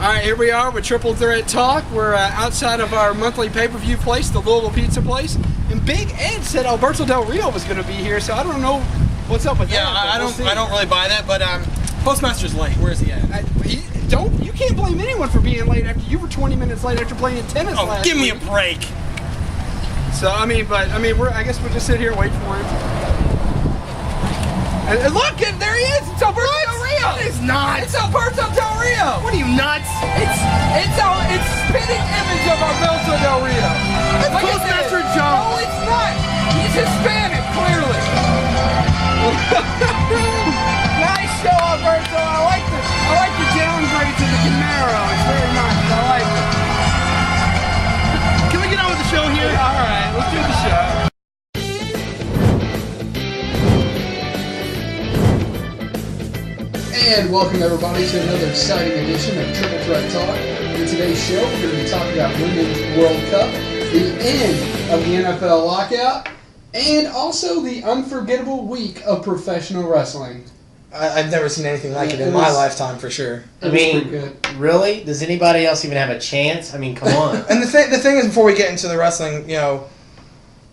Alright, here we are with Triple Threat Talk. We're outside of our monthly pay-per-view place, the Louisville Pizza Place. And Big Ed said Alberto Del Rio was going to be here, so I don't know what's up with that. Yeah, I don't really buy that, but Postmaster's late. Where is he at? You can't blame anyone for being late after you were 20 minutes late after playing tennis last give me week. a break. So, I guess we'll just sit here and wait for him. And look, there he is! It's Alberto Del Rio! It's not! It's Alberto Del Rio! What are you, nuts? It's spitting image of Alberto Del Rio. It's Postmaster Joe! No, it's not! He's Hispanic, clearly. Nice show, Alberto. I like the downgrade to the Camaro. It's very nice. I like it. Can we get on with the show here? Yeah, all right, let's do the show. And welcome everybody to another exciting edition of Triple Threat Talk. In today's show, we're going to be talking about Women's World Cup, the end of the NFL lockout, and also the unforgettable week of professional wrestling. I've never seen anything like it in my lifetime, for sure. I mean, really? Does anybody else even have a chance? I mean, come on. And the thing is, before we get into the wrestling,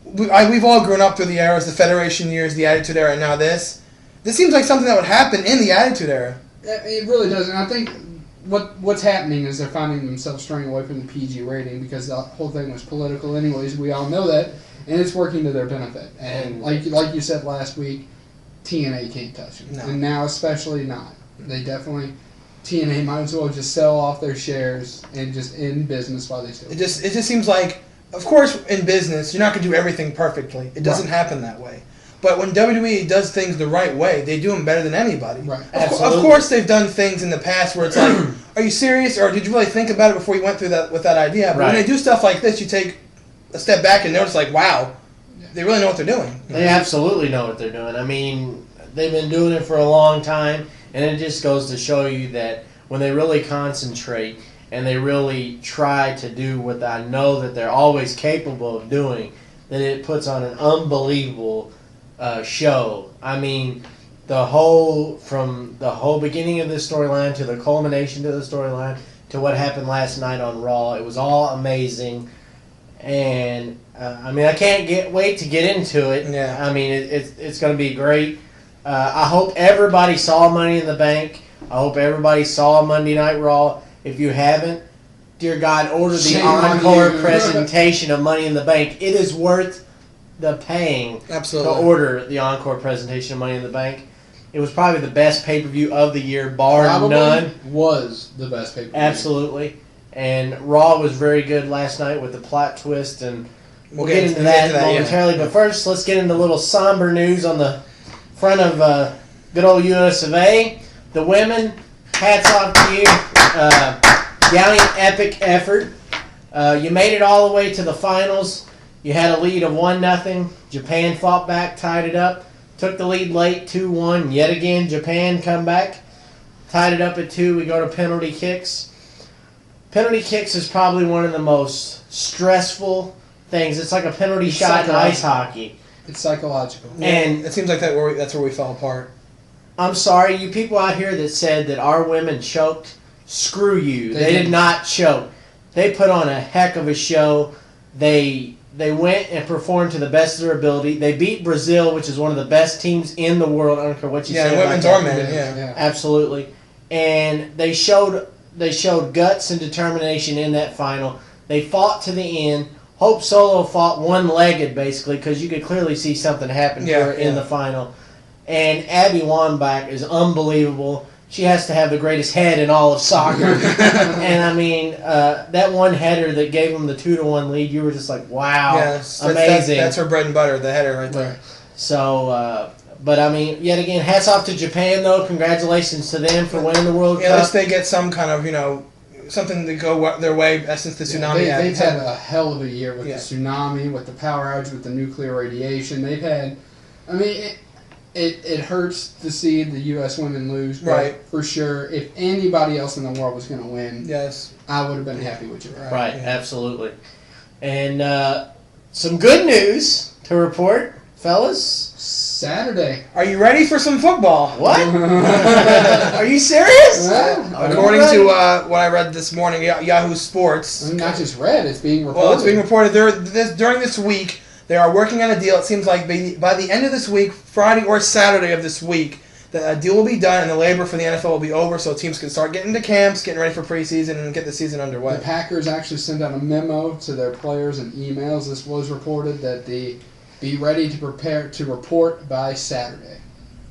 we've all grown up through the eras, the Federation years, the Attitude Era, and now this. This seems like something that would happen in the Attitude Era. It really does, and I think what's happening is they're finding themselves straying away from the PG rating because the whole thing was political anyways. We all know that, and it's working to their benefit. And like you said last week, TNA can't touch them. No. And now especially not. They definitely, TNA might as well just sell off their shares and just end business while they still. It just seems like, of course, in business, you're not going to do everything perfectly. It doesn't happen that way. But when WWE does things the right way, they do them better than anybody. Right. Of course, they've done things in the past where it's like, are you serious, or did you really think about it before you went through that with that idea? But when they do stuff like this, you take a step back and notice, like, wow, they really know what they're doing. They absolutely know what they're doing. I mean, they've been doing it for a long time, and it just goes to show you that when they really concentrate and they really try to do what I know that they're always capable of doing, that it puts on an unbelievable show. I mean, from the whole beginning of this storyline to the culmination to the storyline to what happened last night on Raw, it was all amazing. And I can't wait to get into it. Yeah. I mean, it's going to be great. I hope everybody saw Money in the Bank. I hope everybody saw Monday Night Raw. If you haven't, dear God, order the encore presentation of Money in the Bank. It is worth the paying to order the encore presentation of Money in the Bank. It was probably the best pay-per-view of the year, bar none. Was the best pay-per-view. Absolutely. And Raw was very good last night with the plot twist, and we'll get into that momentarily. Yeah. But first, let's get into a little somber news on the front of good old US of A. The women, hats off to you. Gallant, epic effort. You made it all the way to the finals. You had a lead of 1-0. Japan fought back, tied it up. Took the lead late, 2-1. Yet again, Japan come back. Tied it up at 2. We go to penalty kicks. Penalty kicks is probably one of the most stressful things. It's like a penalty shot in ice hockey. It's psychological. And it seems like that's where we fell apart. I'm sorry, you people out here that said that our women choked, screw you. They did not choke. They put on a heck of a show. They went and performed to the best of their ability. They beat Brazil, which is one of the best teams in the world. I don't care what you say. Yeah, women's or men. Yeah, absolutely. And they showed guts and determination in that final. They fought to the end. Hope Solo fought one-legged, basically, because you could clearly see something happen to her in the final. And Abby Wambach is unbelievable. She has to have the greatest head in all of soccer. And, I mean, that one header that gave them the 2-1 lead, you were just like, wow, amazing. That's her bread and butter, the header right there. So, but, I mean, yet again, hats off to Japan, though. Congratulations to them for winning the World Cup. At least they get some kind of, something to go their way since the tsunami. They've had a hell of a year with the tsunami, with the power outage, with the nuclear radiation. They've had, It hurts to see the U.S. women lose, but for sure, if anybody else in the world was going to win, I would have been happy with you. Right, absolutely. And some good news to report. fellas? Saturday. Are you ready for some football? What? Are you serious? According to what I read this morning, Yahoo Sports. Not just read, it's being reported. Well, it's being reported. During this week, they are working on a deal. It seems like by the end of this week, Friday or Saturday of this week, the deal will be done and the labor for the NFL will be over, so teams can start getting to camps, getting ready for preseason, and get the season underway. The Packers actually sent out a memo to their players and emails. This was reported that they be ready to prepare to report by Saturday.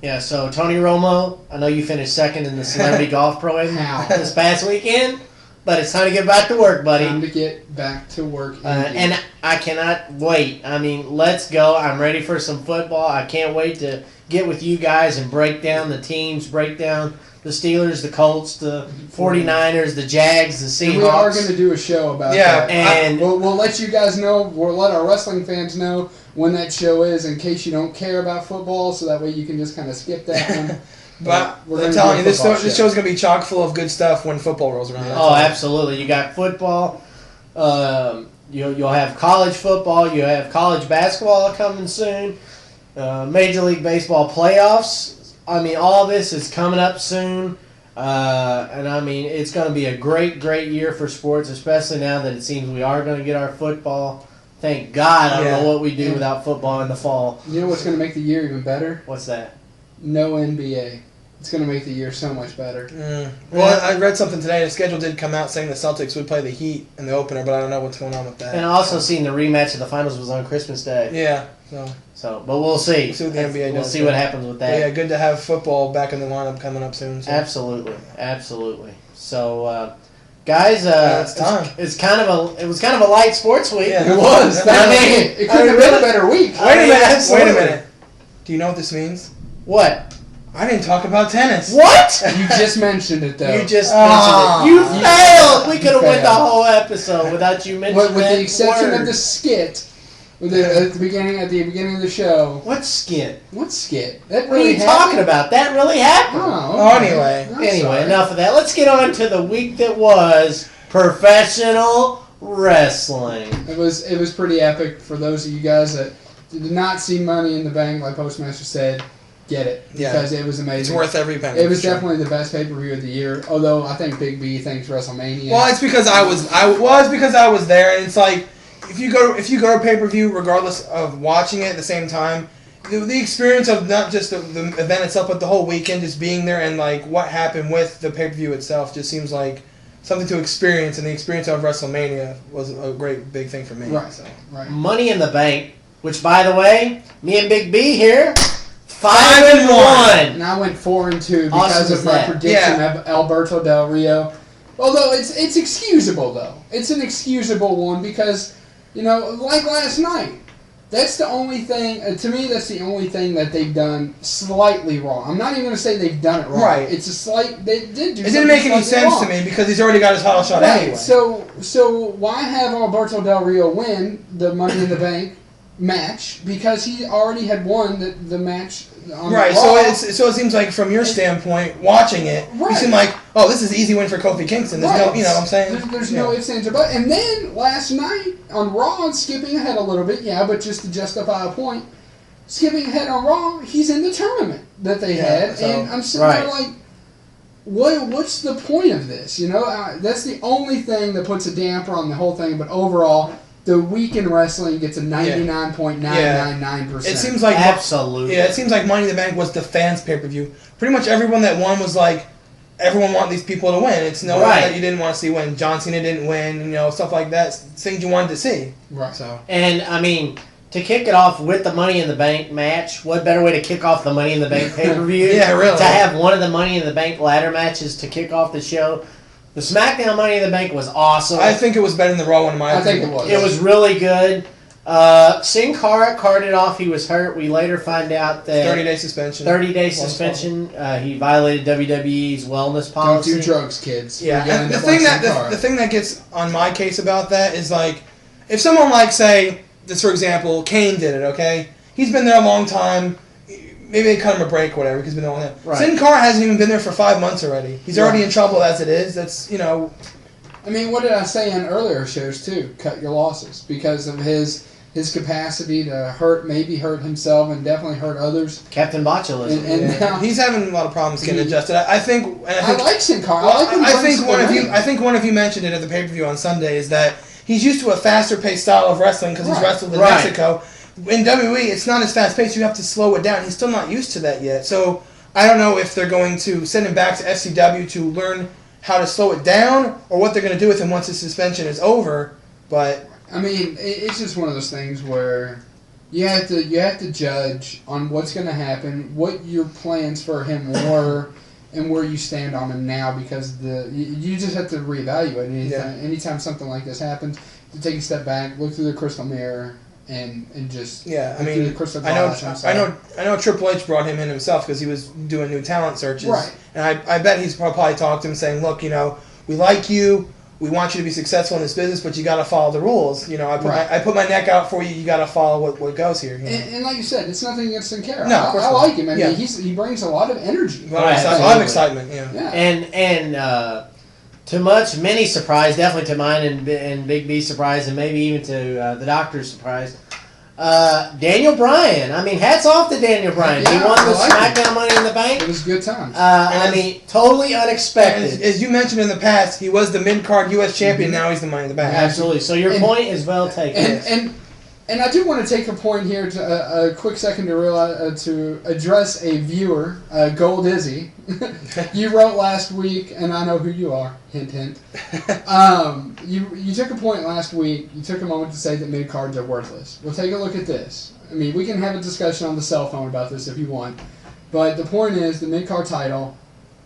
Yeah, so Tony Romo, I know you finished second in the Celebrity Golf Pro-Am this past weekend, but it's time to get back to work, buddy. Time to get back to work. And I cannot wait. I mean, let's go. I'm ready for some football. I can't wait to get with you guys and break down the teams, break down the Steelers, the Colts, the 49ers, the Jags, the Seahawks. And we are going to do a show about that. And we'll let you guys know, we'll let our wrestling fans know when that show is in case you don't care about football, so that way you can just kind of skip that one. But I'm telling you, this show is going to be chock full of good stuff when football rolls around. Oh, absolutely. You got football. You'll have college football. You have college basketball coming soon. Major League Baseball playoffs. I mean, all this is coming up soon. And, I mean, it's going to be a great, great year for sports, especially now that it seems we are going to get our football. Thank God. I don't know what we do without football in the fall. You know what's going to make the year even better? What's that? No NBA. It's going to make the year so much better. Well, I read something today. The schedule did come out saying the Celtics would play the Heat in the opener, but I don't know what's going on with that. And I also seen the rematch of the finals was on Christmas Day. Yeah. So, but we'll see. We'll see what the NBA does. We'll see what happens with that. But yeah, good to have football back in the lineup coming up soon. So. Absolutely. So, guys, it's time. It was kind of a light sports week. Yeah, it was. It couldn't have been a better week. Wait a minute. Do you know what this means? What? I didn't talk about tennis. What? You just mentioned it, though. You just mentioned it. You failed. We could have went the whole episode without you mentioning it. With the exception of the skit, at the beginning of the show. What skit? What skit? That What are you talking about? That really happened. Oh, okay. Anyway, enough of that. Let's get on to the week that was professional wrestling. It was pretty epic for those of you guys that did not see Money in the Bank, like Postmaster said. Get it, because it was amazing. It's worth every penny. It was definitely the best pay-per-view of the year. Although I think Big B thinks WrestleMania. Well, it's because I was there, and it's like if you go to pay-per-view, regardless of watching it at the same time, the experience of not just the event itself, but the whole weekend, just being there and like what happened with the pay-per-view itself, just seems like something to experience. And the experience of WrestleMania was a great big thing for me. Right. So. Right. Money in the Bank, which by the way, me and Big B here. 5-1. And I went 4-2 because Awesome of my prediction of Alberto Del Rio. Although it's excusable though. It's an excusable one because, like last night, that's the only thing. To me, that's the only thing that they've done slightly wrong. I'm not even going to say they've done it wrong. Right. It's a slight. They did do. It didn't make any sense to me because he's already got his title shot anyway. So why have Alberto Del Rio win the Money in the Bank match? Because he already had won the match. Right, so it seems like from your standpoint, watching it, you seem like, oh, this is an easy win for Kofi Kingston. There's no, you know what I'm saying? There's no ifs, ands, or buts. And then last night on Raw, skipping ahead a little bit, but just to justify a point, skipping ahead on Raw, he's in the tournament that they had, and I'm sitting there like, what's the point of this? That's the only thing that puts a damper on the whole thing. But overall, the week in wrestling gets a 99.999%. It seems like absolutely. Yeah, it seems like Money in the Bank was the fans' pay-per-view. Pretty much everyone that won was like, everyone wanted these people to win. It's no one that you didn't want to see win. John Cena didn't win. Stuff like that. Things you wanted to see. Right. So. And I mean, to kick it off with the Money in the Bank match, what better way to kick off the Money in the Bank pay-per-view? Yeah, really. To have one of the Money in the Bank ladder matches to kick off the show. The SmackDown Money in the Bank was awesome. I think it was better than the Raw one, in my opinion. I think it was. It was really good. Sin Cara carded off. He was hurt. We later find out that 30-day suspension. 30-day suspension. He violated WWE's wellness policy. Don't do drugs, kids. Yeah. And the thing that gets on my case about that is like, if someone like say, this for example, Kane did it. Okay, he's been there a long time. Maybe they cut him a break or whatever because he's been there. Right. Sin Cara hasn't even been there for 5 months already. He's already in trouble as it is. That's I mean, what did I say in earlier shows too? Cut your losses because of his his capacity to maybe hurt himself and definitely hurt others. Captain Botulism. And now he's having a lot of problems getting adjusted. I like Sin Cara. I think one of you mentioned it at the pay-per-view on Sunday is that he's used to a faster-paced style of wrestling because he's wrestled in Mexico. In WWE, it's not as fast-paced. You have to slow it down. He's still not used to that yet. So I don't know if they're going to send him back to FCW to learn how to slow it down or what they're going to do with him once his suspension is over. But I mean, it's just one of those things where you have to judge on what's going to happen, what your plans for him were, and where you stand on him now. Because you just have to reevaluate anytime something like this happens. To take a step back, look through the crystal mirror, and just I mean, the crystal glass. I know Triple H brought him in himself because he was doing new talent searches, right? And I bet he's probably talked to him saying, look, we like you. We want you to be successful in this business, but you got to follow the rules. I put my neck out for you. You got to follow what goes here. And like you said, it's nothing against Sin Cara. No, of course I not. like him. I mean, he brings a lot of energy, a lot of excitement. Yeah. And to many surprise, definitely to mine and Big B's surprise, and maybe even to the doctor's surprise. Daniel Bryan. I mean, hats off to Daniel Bryan. He won the SmackDown Money in the Bank. It was good times. I mean, totally unexpected. As you mentioned in the past, he was the mid-card U.S. champion. Now he's the Money in the Bank. Absolutely. So your point is well taken. And I do want to take a point here, to a quick second to address a viewer, Gold Izzy. You wrote last week, and I know who you are. Hint, hint. You took a point last week. You took a moment to say that mid cards are worthless. Well, take a look at this. I mean, we can have a discussion on the cell phone about this if you want, but the point is the mid card title.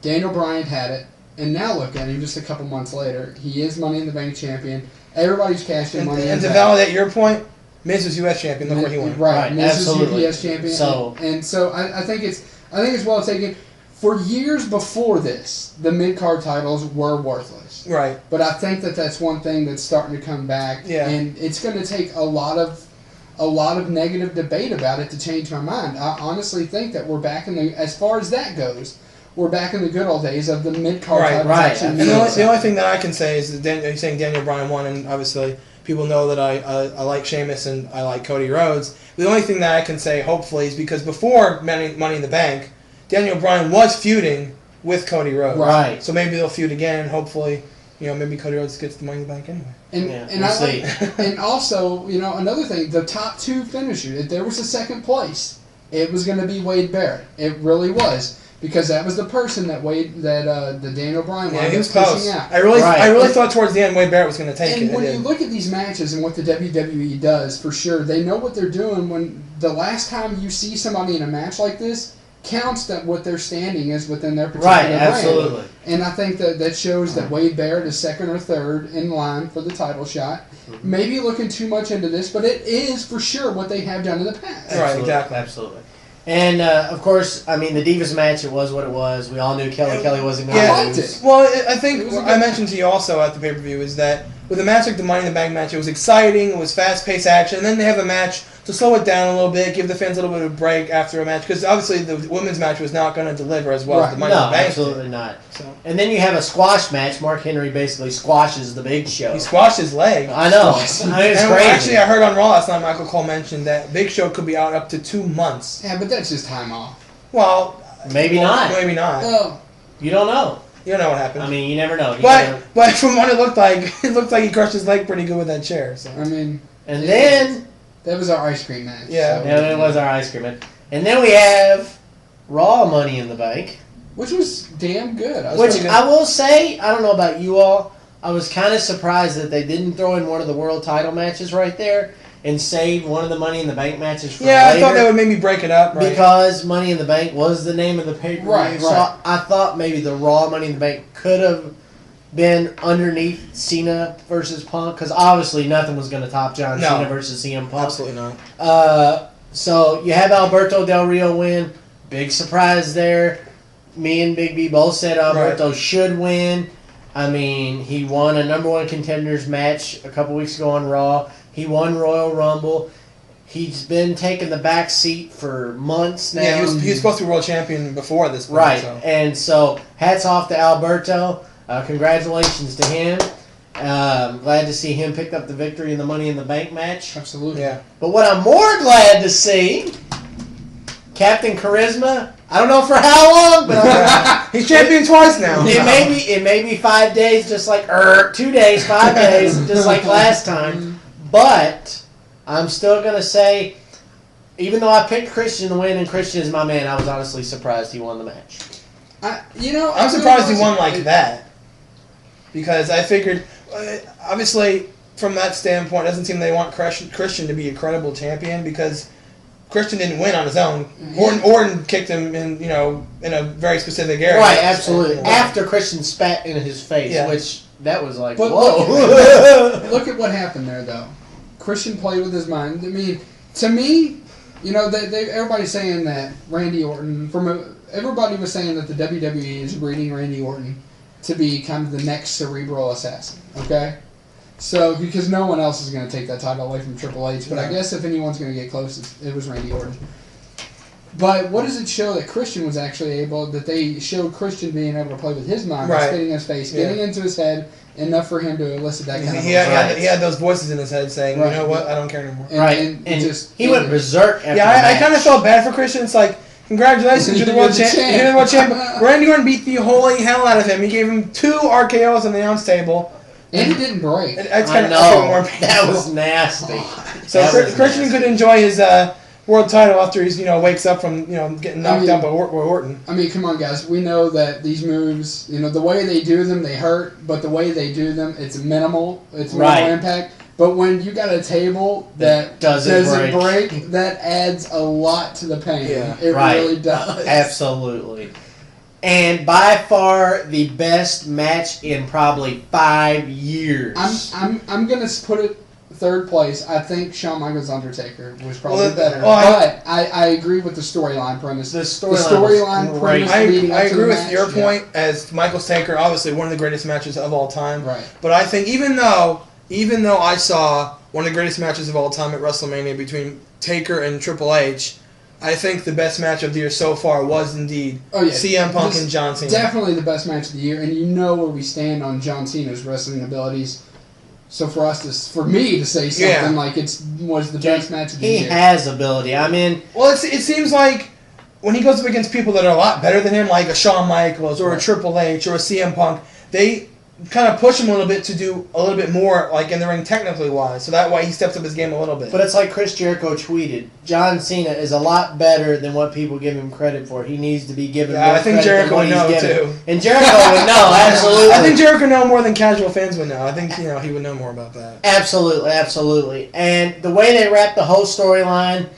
Daniel Bryan had it, and now look at him. Just a couple months later, he is Money in the Bank champion. Everybody's cashing money in. And to validate your point, Miz was U.S. champion. Look where he went. Right, Miz is absolutely. U.S. champion. So I think it's well taken. For years before this, the mid-card titles were worthless. Right. But I think that's one thing that's starting to come back. Yeah. And it's going to take a lot of negative debate about it to change my mind. I honestly think that we're back as far as that goes, we're back in the good old days of the mid-card titles. Right. And the only thing that I can say is that you're saying Daniel Bryan won, and obviously people know that I like Sheamus and I like Cody Rhodes. The only thing that I can say, hopefully, is because before Money in the Bank, Daniel Bryan was feuding with Cody Rhodes. Right. So maybe they'll feud again. Hopefully, maybe Cody Rhodes gets the Money in the Bank anyway. And also, another thing, the top two finishers, if there was a second place, it was going to be Wade Barrett. It really was. Because that was the person that the Daniel Bryan he was pushing close. out. I really thought towards the end Wade Barrett was going to take it. And when you look at these matches and what the WWE does, for sure, they know what they're doing. When the last time you see somebody in a match like this, counts that what their standing is within their particular brand. Absolutely. And I think that shows that Wade Barrett is second or third in line for the title shot. Mm-hmm. Maybe looking too much into this, but it is for sure what they have done in the past. Right, exactly. Absolutely. And, of course, I mean, the Divas match, it was what it was. We all knew Kelly wasn't going to lose. Well, I think I mentioned to you also at the pay-per-view is that with a match like the Money in the Bank match, it was exciting, it was fast-paced action, and then they have a match to slow it down a little bit, give the fans a little bit of a break after a match, because obviously the women's match was not going to deliver as well as the Money in the Bank. Absolutely not. So. And then you have a squash match. Mark Henry basically squashes the Big Show. He squashed his leg. I know. It's crazy. Actually, I heard on Raw last night, Michael Cole mentioned that Big Show could be out up to 2 months. Yeah, but that's just time off. Well, maybe not. Maybe not. Well, you don't know. You don't know what happened. I mean, you never know. But from what it looked like he crushed his leg pretty good with that chair. So. I mean, and then that was our ice cream match. Yeah, that was our ice cream match. And then we have Raw Money in the Bank, which was damn good. I will say, I don't know about you all, I was kind of surprised that they didn't throw in one of the world title matches right there and save one of the Money in the Bank matches for later. I thought they would maybe break it up. Right? Because Money in the Bank was the name of the pay-per-view. Right. So I thought maybe the Raw Money in the Bank could have been underneath Cena versus Punk, because obviously nothing was going to top John Cena versus CM Punk. Absolutely not. So you have Alberto Del Rio win. Big surprise there. Me and Big B both said Alberto should win. I mean, he won a number one contenders match a couple weeks ago on Raw. He won Royal Rumble. He's been taking the back seat for months now. Yeah, he was supposed to be world champion before this point. Right, and so hats off to Alberto. Congratulations to him. Glad to see him pick up the victory in the Money in the Bank match. Absolutely. Yeah. But what I'm more glad to see, Captain Charisma. I don't know for how long, but he's champion twice now. It may be 5 days, just like 2 days, 5 days, just like last time. But I'm still gonna say, even though I picked Christian to win and Christian is my man, I was honestly surprised he won the match. I'm surprised he won like that, because I figured, obviously, from that standpoint, it doesn't seem they want Christian to be a credible champion, because Christian didn't win on his own. Orton kicked him in a very specific area. Right, absolutely. After Christian spat in his face, which that was like, but whoa. Look at what happened there, though. Christian played with his mind. I mean, to me, everybody's saying that Randy Orton, everybody was saying that the WWE is breeding Randy Orton to be kind of the next cerebral assassin, okay? So, because no one else is going to take that title away from Triple H, but I guess if anyone's going to get close, it was Randy Orton. But what does it show that Christian was actually that they showed Christian being able to play with his mind, spitting in his face, getting into his head, enough for him to elicit that kind of he had those voices in his head saying, you know what, I don't care anymore. And he went berserk after I kind of felt bad for Christian. It's like, congratulations, you're the world champion. Randy Orton beat the holy hell out of him. He gave him 2 RKOs on the announce table. And he didn't break. I know. That was nasty. So Christian could enjoy his world title after he's wakes up from getting knocked out by Orton. I mean, come on, guys. We know that these moves, the way they do them, they hurt. But the way they do them, it's minimal. It's minimal impact. But when you got a table that doesn't break, that adds a lot to the pain. Yeah. It really does. Absolutely. And by far the best match in probably 5 years. I'm gonna put it third place. I think Shawn Michaels Undertaker was probably better. But I agree with the storyline premise. The storyline premise. I agree with your point as Michaels Taker, obviously one of the greatest matches of all time. Right. But I think even though I saw one of the greatest matches of all time at WrestleMania between Taker and Triple H, I think the best match of the year so far was indeed CM Punk and John Cena. Definitely the best match of the year, and you know where we stand on John Cena's wrestling abilities. So for me to say something like was the best match of the year. He has ability. I mean, well, it seems like when he goes up against people that are a lot better than him, like a Shawn Michaels or a Triple H or a CM Punk, they kind of push him a little bit to do a little bit more, like in the ring, technically wise. So that way he steps up his game a little bit. But it's like Chris Jericho tweeted: John Cena is a lot better than what people give him credit for. He needs to be given more credit. I think Jericho would know too. And Jericho would know, absolutely. I think Jericho would know more than casual fans would know. I think he would know more about that. Absolutely, absolutely. And the way they wrap the whole storyline,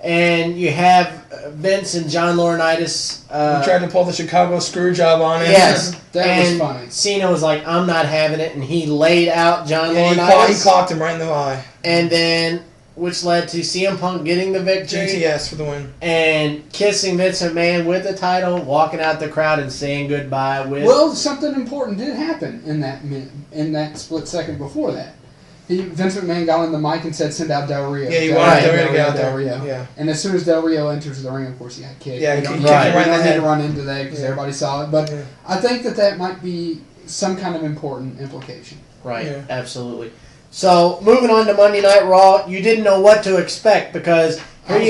and you have Vince and John Laurinaitis. He tried to pull the Chicago screw job on him. Yes. That was funny. Cena was like, I'm not having it, and he laid out John Laurinaitis. He clocked him right in the eye. And then, which led to CM Punk getting the victory. GTS for the win. And kissing Vince McMahon with the title, walking out the crowd and saying goodbye with... Well, something important did happen in that split second before that. Vince McMahon got on the mic and said, "Send out Del Rio." Yeah, he wanted Del Rio to get out there. Yeah. And as soon as Del Rio enters the ring, of course, he got kicked. Yeah, we don't need to run into that because everybody saw it. But I think that might be some kind of important implication. Right, absolutely. So, moving on to Monday Night Raw, you didn't know what to expect because here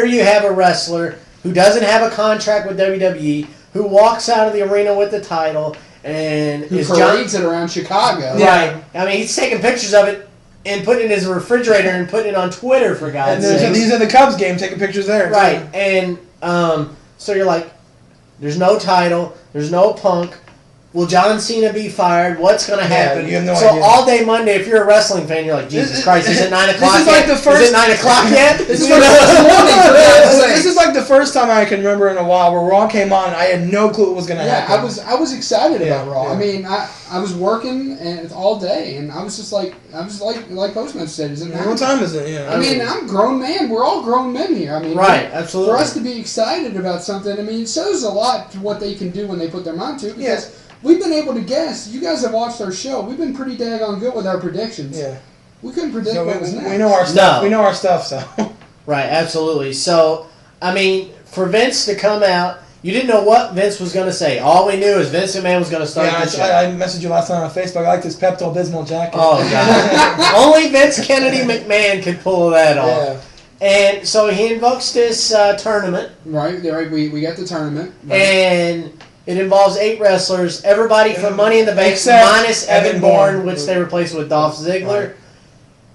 you have a wrestler who doesn't have a contract with WWE, who walks out of the arena with the title, and who parades it around Chicago. Right. I mean, he's taking pictures of it and putting it in his refrigerator and putting it on Twitter, for God's sake. These are the Cubs game, taking pictures there. Right. And so you're like, there's no title, there's no Punk. Will John Cena be fired? What's going to happen? You have no idea. All day Monday, if you're a wrestling fan, you're like, Jesus Christ, is it 9 o'clock yet? Is it 9 o'clock yet? This is like the first time I can remember in a while where Raw came on and I had no clue what was going to happen. I was excited about Raw. I mean, I was working all day, and I was like Postman said, is it 9? What time is it? Yeah. I mean, I'm a grown man. We're all grown men here. I mean, right, absolutely. For us to be excited about something, I mean, it shows a lot to what they can do when they put their mind to it. Because we've been able to guess. You guys have watched our show. We've been pretty daggone good with our predictions. Yeah. We couldn't predict what was next. We know our stuff. We know our stuff, so. Right, absolutely. So, I mean, for Vince to come out, You didn't know what Vince was going to say. All we knew is Vince McMahon was going to start the show. I messaged you last night on Facebook. I like this Pepto-Bismol jacket. Oh, God. Only Vince Kennedy McMahon could pull that off. Yeah. And so he invokes this tournament. Right. We got the tournament. Right. And it involves 8 wrestlers. Everybody from Money in the Bank minus Evan Bourne, which they replaced with Dolph Ziggler. Right.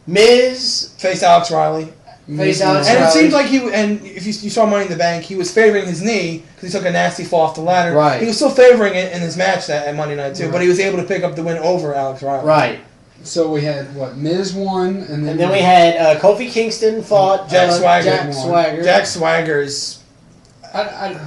Miz. Face Alex Riley. And it seems like if you saw Money in the Bank, he was favoring his knee because he took a nasty fall off the ladder. Right. He was still favoring it in his match at Monday Night too, but he was able to pick up the win over Alex Riley. Right. So we had Miz won, and then we had Kofi Kingston fought Jack Swagger. Jack Swagger's. I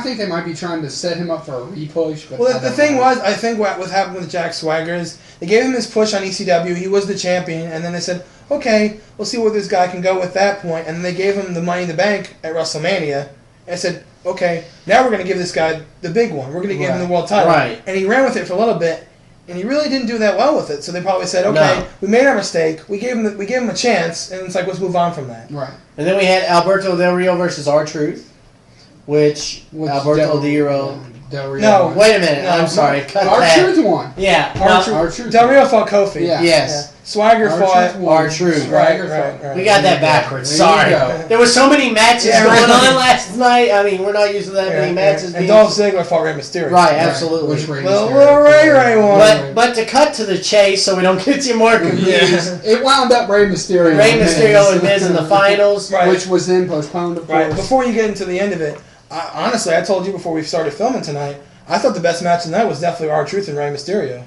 think they might be trying to set him up for a re-push. But well, the thing was, I think what happened with Jack Swagger is they gave him his push on ECW. He was the champion, and then they said, okay, we'll see where this guy can go at that point. And then they gave him the Money in the Bank at WrestleMania, and said, okay, now we're going to give this guy the big one. We're going to give him the world title. Right. And he ran with it for a little bit, and he really didn't do that well with it. So they probably said, okay, we made our mistake. We gave him a chance, and it's like, let's move on from that. Right. And then we had Alberto Del Rio versus R-Truth, which Alberto Del Rio... No, wait a minute. I'm sorry. Cut that. R-Truth won. Yeah. R-Truth. Del Rio fought Kofi. Yeah. Yes. Swagger fought R-Truth. Right. We got that backwards. Sorry. There were so many matches going on last night. I mean, we're not used to that many matches. And Dolph Ziggler fought Rey Mysterio. Right, absolutely. Ray won. But to cut to the chase so we don't get you more confused. It wound up Rey Mysterio. And Miz in the finals. Right. Which was then postponed, of course. Right. Before you get into the end of it, honestly, I told you before we started filming tonight, I thought the best match tonight was definitely R-Truth and Rey Mysterio.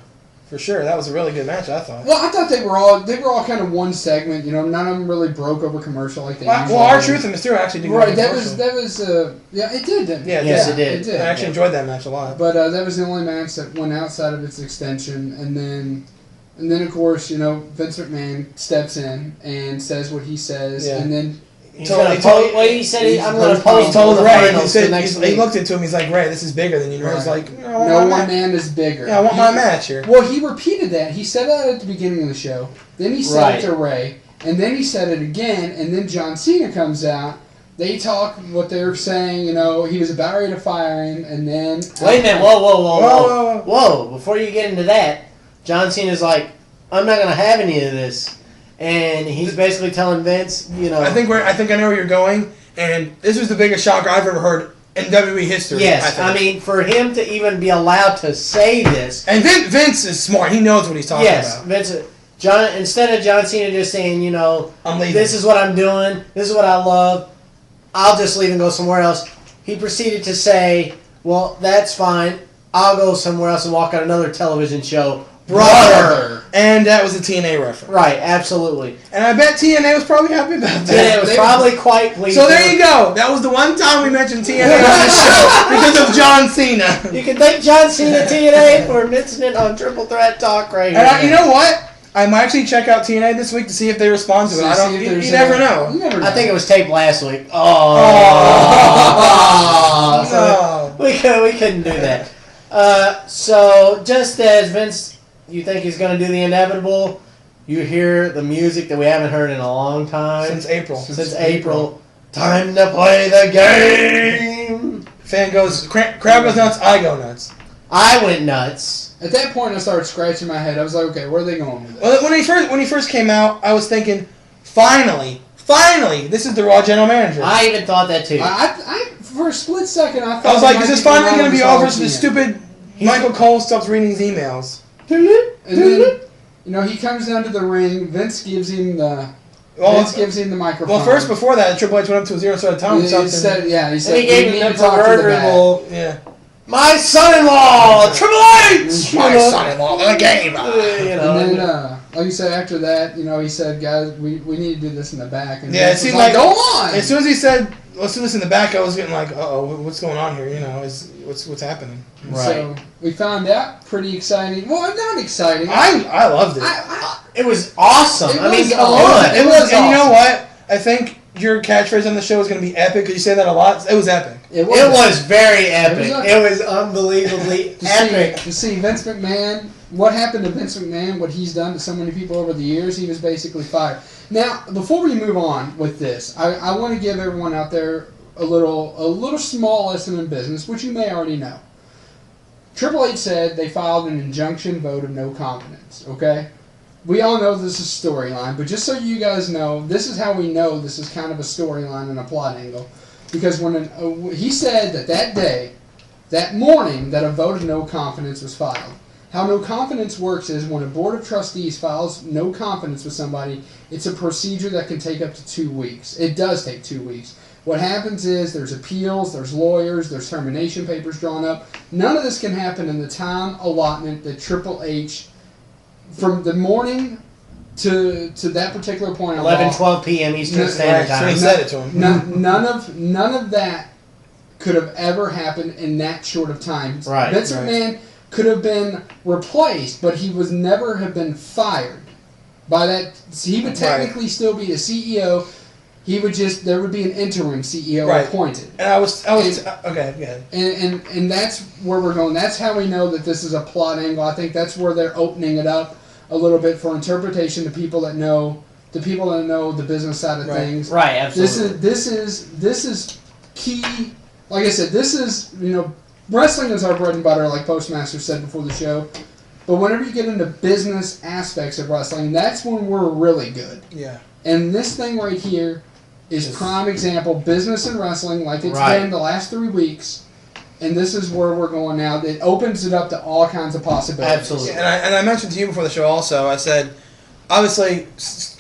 For sure. That was a really good match, I thought. Well, I thought they were all kind of one segment. None of them really broke over commercial like they usually do. Well, R-Truth and Mysterio actually did go right, that was it did, didn't it? Yeah, yes, it did. I actually enjoyed that match a lot. But that was the only match that went outside of its extension, and then of course, Vince McMahon steps in and says what he says, and then he said, I'm going to post told the Ray. finals He looked into him. He's like, Ray, this is bigger than you. Ray's like, no one man is bigger. Yeah, I want my match here. Well, he repeated that. He said that at the beginning of the show. Then he said it to Ray, and then he said it again. And then John Cena comes out. They talk what they were saying. He was about ready to fire him, and then wait a minute. Whoa! Before you get into that, John Cena's like, I'm not going to have any of this. And he's basically telling Vince, I think I know where you're going, and this was the biggest shocker I've ever heard in WWE history. Yes, I mean, for him to even be allowed to say this, and Vince is smart. He knows what he's talking about. Yes, Vince. Instead of John Cena just saying, I'm leaving. This is what I'm doing. This is what I love. I'll just leave and go somewhere else. He proceeded to say, well, that's fine. I'll go somewhere else and walk on another television show. Brother! And that was a TNA reference. Right, absolutely. And I bet TNA was probably happy about that. TNA was probably quite pleased. So there you go. That was the one time we mentioned TNA on this show because of John Cena. You can thank John Cena TNA for mentioning it on Triple Threat Talk right here. And you know what? I might actually check out TNA this week to see if they respond to it. You never know. I think it was taped last week. So we couldn't do that. So just as Vince, you think he's going to do the inevitable, you hear the music that we haven't heard in a long time. Since April. Time to play the game. Fan goes, crowd goes nuts, I go nuts. I went nuts. At that point, I started scratching my head. I was like, okay, where are they going with this? Well, when he first came out, I was thinking, finally, this is the Raw general manager. I even thought that too. I for a split second, I thought I was like, is this finally going to be over so the stupid Michael Cole stops reading his emails? And then, he comes down to the ring. Vince gives him the microphone. Well, first, before that, Triple H went up to a 0 so tell him something. He said, he gave him the proverbial, my son-in-law, Triple H! My son-in-law, the game. And then, like you said, after that, he said, guys, we need to do this in the back. And it seemed like, go on! As soon as he said, let's do this in the back, I was getting like, uh-oh, what's going on here? What's happening? Right. So we found out. Pretty exciting. Well, not exciting. I loved it. It was awesome. It was. And you know what? I think your catchphrase on the show is going to be epic because you say that a lot. It was epic. It was very epic. It was unbelievably epic. To see Vince McMahon, what happened to Vince McMahon, what he's done to so many people over the years, he was basically fired. Now, before we move on with this, I want to give everyone out there a little small lesson in business, which you may already know. Triple H said they filed an injunction vote of no confidence. Okay, we all know this is storyline, but just so you guys know, this is how we know this is kind of a storyline and a plot angle, because when he said that day, that morning, that a vote of no confidence was filed. How no confidence works is when a board of trustees files no confidence with somebody, it's a procedure that can take up to 2 weeks. It does take 2 weeks. What happens is there's appeals, there's lawyers, there's termination papers drawn up. None of this can happen in the time allotment that Triple H, from the morning to that particular point. 12 p.m. Eastern Standard Time. So he said it to him. None of that could have ever happened in that short of time. Right. Vince McMahon could have been replaced, but he was never have been fired. By that, he would technically still be the CEO. He would there would be an interim CEO appointed. And I was okay, yeah. And that's where we're going. That's how we know that this is a plot angle. I think that's where they're opening it up a little bit for interpretation to people that know the business side of things. Right, absolutely. This is key. Like I said, this is, wrestling is our bread and butter, like Postmaster said before the show. But whenever you get into business aspects of wrestling, that's when we're really good. Yeah. And this thing right here is prime example, business and wrestling, like it's been the last 3 weeks. And this is where we're going now. It opens it up to all kinds of possibilities. Absolutely. Yeah, and I mentioned to you before the show also, I said, obviously, Vince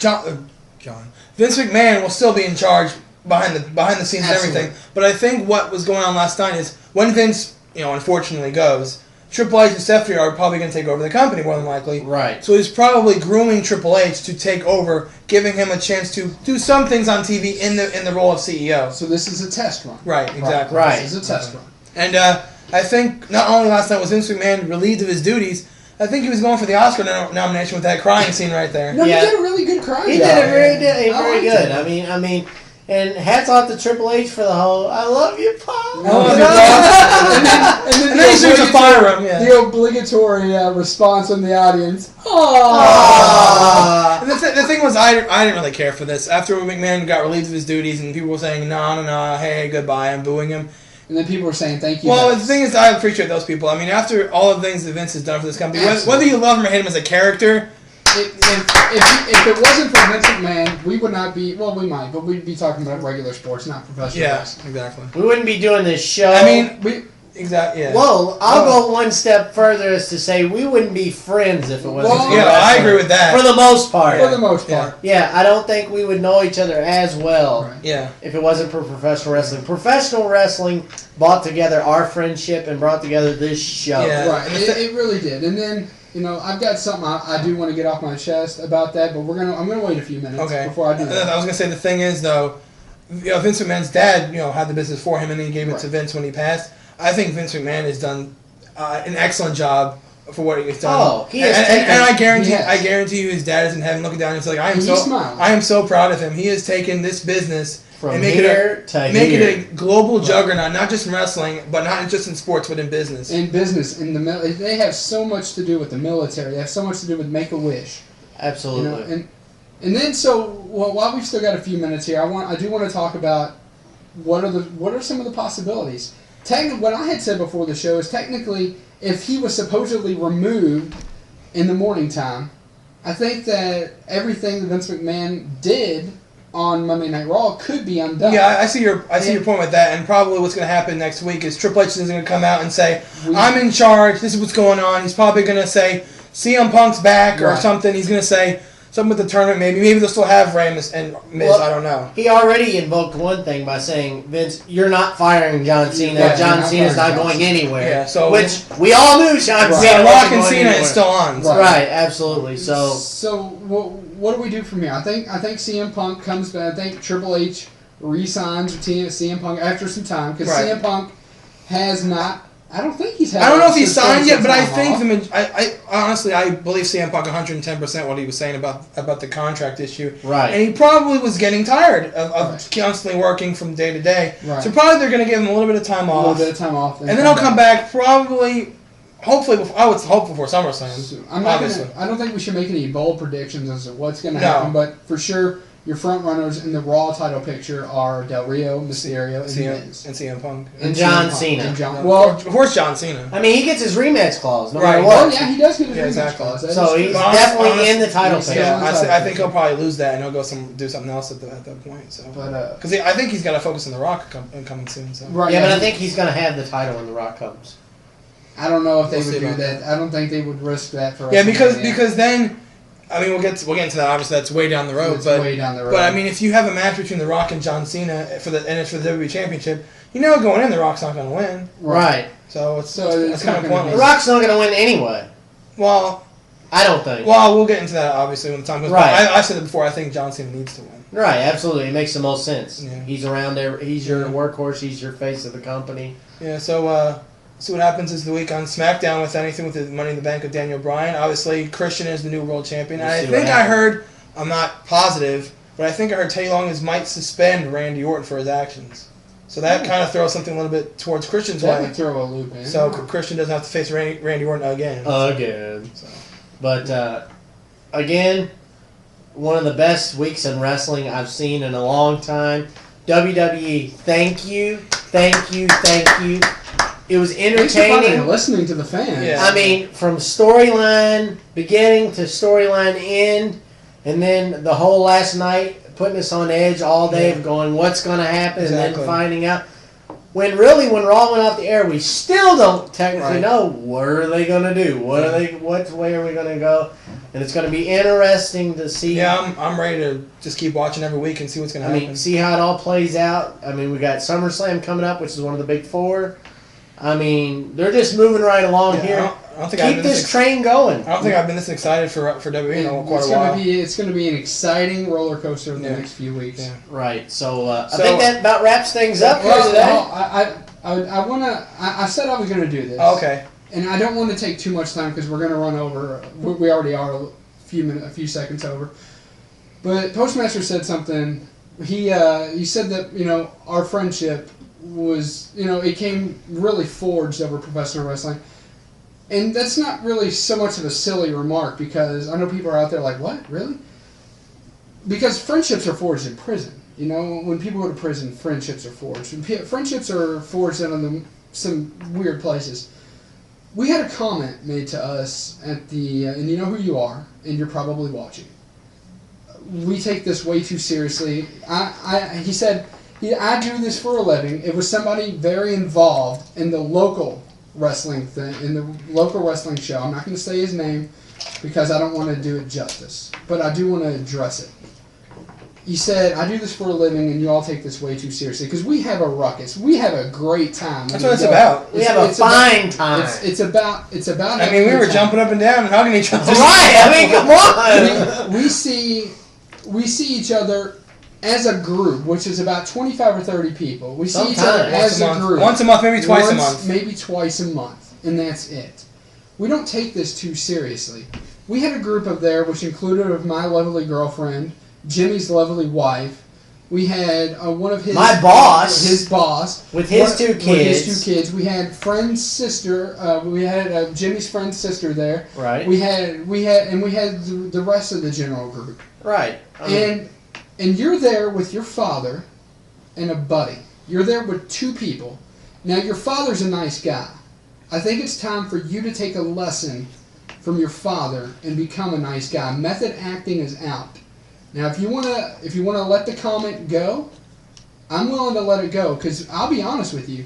McMahon will still be in charge behind the scenes and everything. But I think what was going on last night is when Vince, unfortunately goes, Triple H and Stephanie are probably going to take over the company more than likely. Right. So he's probably grooming Triple H to take over, giving him a chance to do some things on TV in the role of CEO. So this is a test run. Right, exactly. Right. This is a test run. And I think not only last night was Vince McMahon relieved of his duties, I think he was going for the Oscar nomination with that crying scene right there. No, he did a really good crying. He did it very good. I mean, and hats off to Triple H for the whole "I love you, Paul." And then he shoots a fire him. The obligatory response from the audience. And the thing was, I didn't really care for this. After McMahon got relieved of his duties, and people were saying, no, hey, goodbye, and booing him. And then people were saying, thank you. Well, the thing is, I appreciate those people. I mean, after all of the things that Vince has done for this company, whether you love him or hate him as a character... If it wasn't for Vince McMahon, we would not be... Well, we might, but we'd be talking about regular sports, not professional wrestling. Exactly. We wouldn't be doing this show. I mean, exactly. Yeah. Well, I'll go one step further as to say we wouldn't be friends if it wasn't for yeah, I agree with that. For the most part. For the most part. Yeah, I don't think we would know each other as well if it wasn't for professional wrestling. Professional wrestling brought together our friendship and brought together this show. Yeah. Right. It really did. And then... I've got something I do want to get off my chest about that, but I'm gonna wait a few minutes before I do that. I was gonna say the thing is though, Vince McMahon's dad, had the business for him, and then he gave it to Vince when he passed. I think Vince McMahon has done an excellent job for what he's done. Oh, he has and I guarantee you, his dad is in heaven looking down and he's like, I am so proud of him. He has taken this business. From make it a global juggernaut, not just in wrestling, but not just in sports, but in business. In business, they have so much to do with the military. They have so much to do with Make-A-Wish. Absolutely. And then while we've still got a few minutes here, I do want to talk about what are some of the possibilities. What I had said before the show is technically, if he was supposedly removed in the morning time, I think that everything that Vince McMahon did on Monday Night Raw could be undone. Yeah, I see your point with that, and probably what's going to happen next week is Triple H is going to come out and say, I'm in charge, this is what's going on. He's probably going to say, CM Punk's back or something. He's going to say something with the tournament, maybe they'll still have Rey and Miz, I don't know. He already invoked one thing by saying, Vince, you're not firing John Cena. Yeah, John Cena's not going anywhere. Yeah, so which we all knew John Cena Rock and Cena is still on. Right, absolutely. So what do we do from here? I think CM Punk comes back. I think Triple H re-signs CM Punk after some time because CM Punk has not... I don't think he's had... I don't know if he's signed yet, but I think... I honestly believe CM Punk 110% what he was saying about the contract issue. Right. And he probably was getting tired of constantly working from day to day. Right. So probably they're going to give him a little bit of time off. And then he'll come back probably... Hopefully, I would hope before SummerSlam. I don't think we should make any bold predictions as to what's going to happen, but for sure, Your front runners in the Raw title picture are Del Rio, Mysterio, and Miz. And CM Punk. And John Cena. Cena. Well, of course, John Cena. I mean, he gets his rematch clause, no Right. matter what. Oh, yeah, he does get his rematch exactly. clause. So he's definitely in the title picture. Yeah, I think he'll probably lose that, and he'll go do something else at that point. So, because I think he's got to focus on The Rock coming soon. So. Right. Yeah, but I think he's going to have the title when The Rock comes. I don't know if they would do that. I don't think they would risk that for. Yeah, because then. I mean, we'll get into that. Obviously, that's way down the road. Way down the road. But I mean, if you have a match between The Rock and John Cena and it's for the WWE Championship, going in, The Rock's not going to win. Right. So it's kind of pointless. The Rock's not going to win anyway. Well, I don't think. Well, we'll get into that obviously when the time comes. Right. I said it before. I think John Cena needs to win. Right. Absolutely, it makes the most sense. Yeah. He's around there. He's your workhorse. He's your face of the company. Yeah. So. See what happens this week on SmackDown with anything with the Money in the Bank with Daniel Bryan. Obviously, Christian is the new world champion. And I think I heard, I'm not positive, but I think I heard Teddy Long might suspend Randy Orton for his actions. So that kind of throws something a little bit towards Christian's way. That would throw a loop in. So Christian doesn't have to face Randy Orton again. So. But, again, one of the best weeks in wrestling I've seen in a long time. WWE, thank you. It was entertaining. Listening to the fans. Yeah. I mean, from storyline beginning to storyline end, and then the whole last night putting us on edge all day of going, what's going to happen, and then finding out. When Raw went off the air, we still don't technically know what are they going to do. What way are we going to go? And it's going to be interesting to see. Yeah, I'm ready to just keep watching every week and see what's going to happen. See how it all plays out. I mean, we got SummerSlam coming up, which is one of the big four. I mean, they're just moving right along here. I don't think Keep this train going. I don't think I've been this excited for WWE in quite a while. It's going to be an exciting roller coaster in the next few weeks. Yeah. Right. So I think that about wraps things up for today. I said I was going to do this. Oh, okay. And I don't want to take too much time because we're going to run over. We already are a few seconds over. But Postmaster said something. He said that our friendship was it came really forged over professional wrestling, and that's not really so much of a silly remark because I know people are out there like, what, really? Because friendships are forged in prison. When people go to prison, friendships are forged. Friendships are forged in some weird places. We had a comment made to us at the, and you know who you are, and you're probably watching. We take this way too seriously. He said, I do this for a living. It was somebody very involved in the local wrestling thing, in the local wrestling show. I'm not going to say his name because I don't want to do it justice, but I do want to address it. He said, I do this for a living, and you all take this way too seriously because we have a ruckus. We have a great time. That's what it's about. We have a fine time. It's about. I mean, we were jumping up and down and hugging each other. Right. I mean, come on. We see each other as a group, which is about 25 or 30 people. We see each other as a group. Once a month, maybe twice a month. Maybe twice a month, and that's it. We don't take this too seriously. We had a group up there, which included my lovely girlfriend, Jimmy's lovely wife. We had one of his... My boss. His boss. With his two kids. With his 2 kids. We had friend's sister. We had Jimmy's friend's sister there. Right. We had the rest of the general group. Right. And you're there with your father and a buddy. You're there with 2 people. Now, your father's a nice guy. I think it's time for you to take a lesson from your father and become a nice guy. Method acting is out. Now, if you wanna let the comment go, I'm willing to let it go because I'll be honest with you.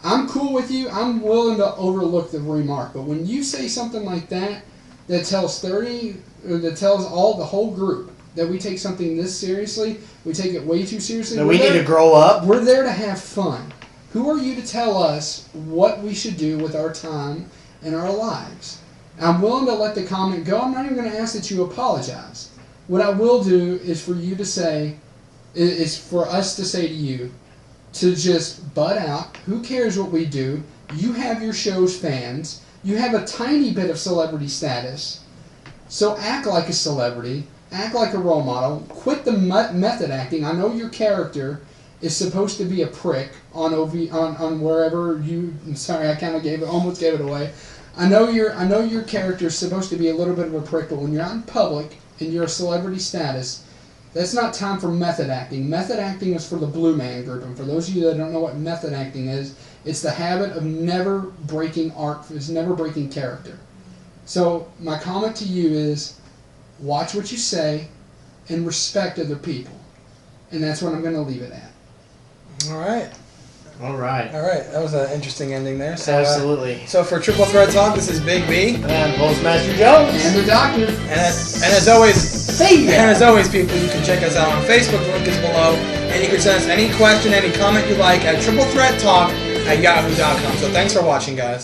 I'm cool with you. I'm willing to overlook the remark. But when you say something like that tells the whole group that we take something this seriously, we take it way too seriously. That we need to grow up. We're there to have fun. Who are you to tell us what we should do with our time and our lives? I'm willing to let the comment go. I'm not even going to ask that you apologize. What I will do is for us to say to you to just butt out. Who cares what we do? You have your show's fans. You have a tiny bit of celebrity status. So act like a celebrity. Act like a role model. Quit the method acting. I know your character is supposed to be a prick on wherever you. I'm sorry, I kind of almost gave it away. I know your character is supposed to be a little bit of a prick, but when you're out in public and you're a celebrity status, That's not time for method acting. Method acting is for the Blue Man Group, and for those of you that don't know what method acting is, it's the habit of never breaking art, is never breaking character. So my comment to you is, watch what you say and respect other people. And that's what I'm going to leave it at. All right. All right. That was an interesting ending there. So, Absolutely. So for Triple Threat Talk, this is Big B. And I'm Postmaster Jones. And the Doctor. And as always, See ya. And as always, people, you can check us out on Facebook. The link is below. And you can send us any question, any comment you like at triplethreattalk@yahoo.com. So thanks for watching, guys.